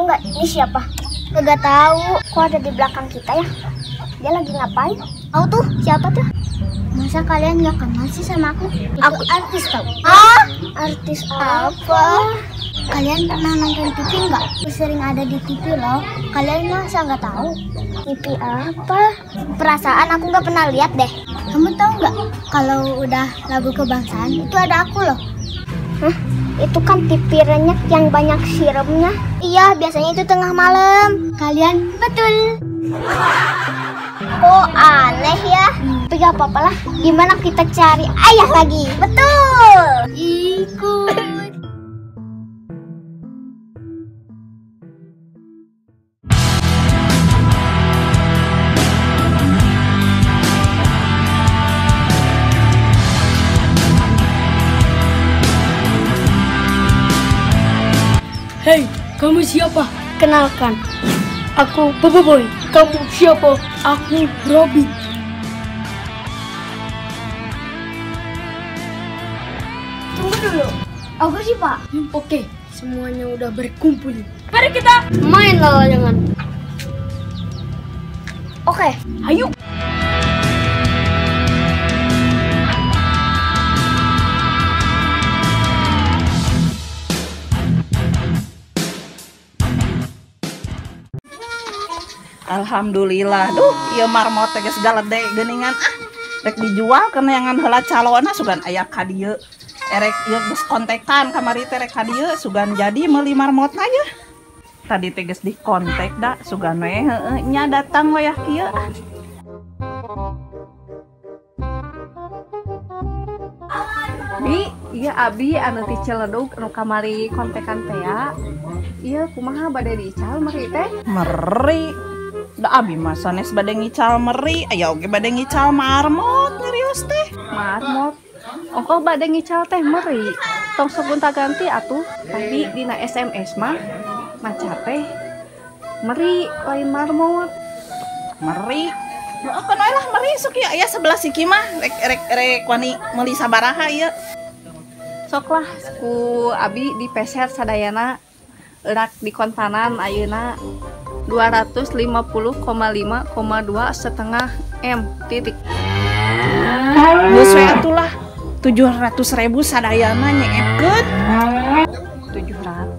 Tahu nggak ini siapa? Nggak tahu. Kok ada di belakang kita ya? Dia lagi ngapain? Tahu tuh siapa tuh? Masa kalian nggak kenal sih sama aku? Aku artis tau. Ah? Artis apa? Kalian pernah nonton TV nggak? Sering ada di TV loh. Kalian masa nggak tahu? TV apa? Perasaan aku nggak pernah lihat deh. Kamu tahu nggak? Kalau udah lagu kebangsaan itu ada aku loh. Hah? Itu kan TV renyek yang banyak sirupnya. Iya, biasanya itu tengah malam. Kalian betul. Kok aneh ya? Tapi gak apa-apa lah. Gimana kita cari ayah lagi? Betul. Ikut. Hei, kamu siapa? Kenalkan, Aku Bobo Boy. Kamu siapa? Aku Robby. tunggu dulu. Aku sih Pak. Oke, semuanya udah berkumpul. Mari kita Main layangan. Oke. ayo. Alhamdulillah, duh, ieu marmot teh geus galedeg geuningan rek dijual kana yangan heula calona sugan aya ka dieu. Erek ieu geus kontekan kamari teh rek ka dieu sugan jadi meuli marmotna ye. Tadi teh geus dikontek da sugan we heueuh nya datang we kieu. Bi, iya Abi anu ti Ciledug anu kamari kontekan teh ya. Iya kumaha bade diical mari teh? Meri. Da abi mah sanes bade ngical meri, aya oge bade ngical marmot nyerius teh. Marmot. Ongko bade ngical teh meri. Tong sok gonta ganti atuh. Tadi dina SMS mah maca teh meri lain marmot. Meri. Heeh kan we lah meri sok ya aya sebelah siki mah rek wani meuli sabaraha ieu. Sok lah ku Abi dipeser sadayana eurak di kontanan ayeuna 250,5,2 setengah M titik. Geus we atulah 700.000 sadayana nyeepkeun. 700.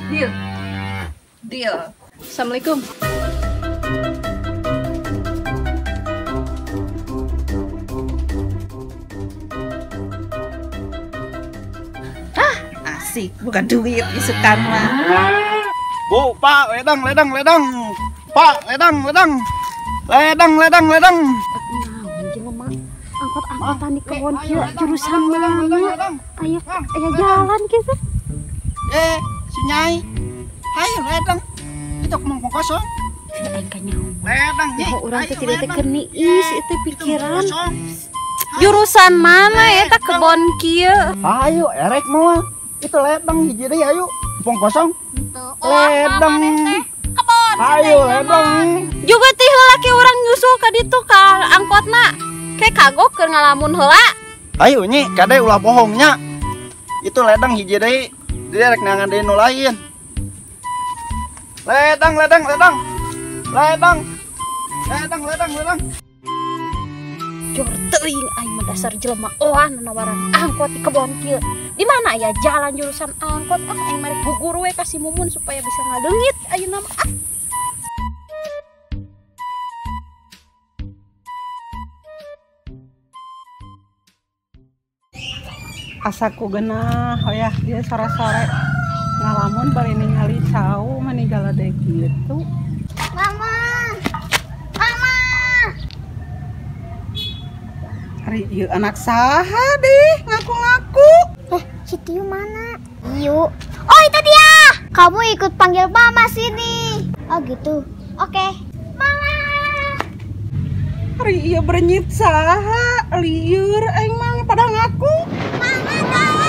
Deal. Deal. Assalamualaikum. Asik, bukan duit isukan mah. Bu, Pak, ledang. Pak, ledang. Ledang. Angkot-angkotan di kebon kieu jurusan mana? Ayo jalan gitu. Si Nyai. Hayu ledang. Itu kemang kosong. Aing ka nyaho. Ledang, Nyai. Urang teh tidak teh keuniis itu pikiran. Jurusan mana eta kebon kieu? Ayo, erek moal. Itu ledang hiji deui ayo. Kemang kosong. Ledang. Ayo ledang. Juga teh laki orang nyusul ka ditu ka angkotna. Kayak kagok keur ngalamun heula. Ayo Nyi, kade ulah bohongnya. Itu ledang hiji deui. Dia rek nangan deui nu lain. Ledang. Jor teuing aing mah dasar jelema oan nawaran angkot di kebon kieu. Di mana ya jalan jurusan angkot? Aing mari gugur we ka si Mumun supaya bisa ngadeungit ayeuna mah. Asaku genah hoyah dia sore-sore ngalamun bari ningali cau maninggal deui kitu. Mama. Ari ieu anak saha deh ngaku-ngaku. Si Tiu mana? Tiu. Oh, itu dia. Kamu ikut panggil Mama sini. Oh, gitu. Oke. Mama. Ari ieu berenyit saha lieur aing mah pada ngaku. Mama, tolong.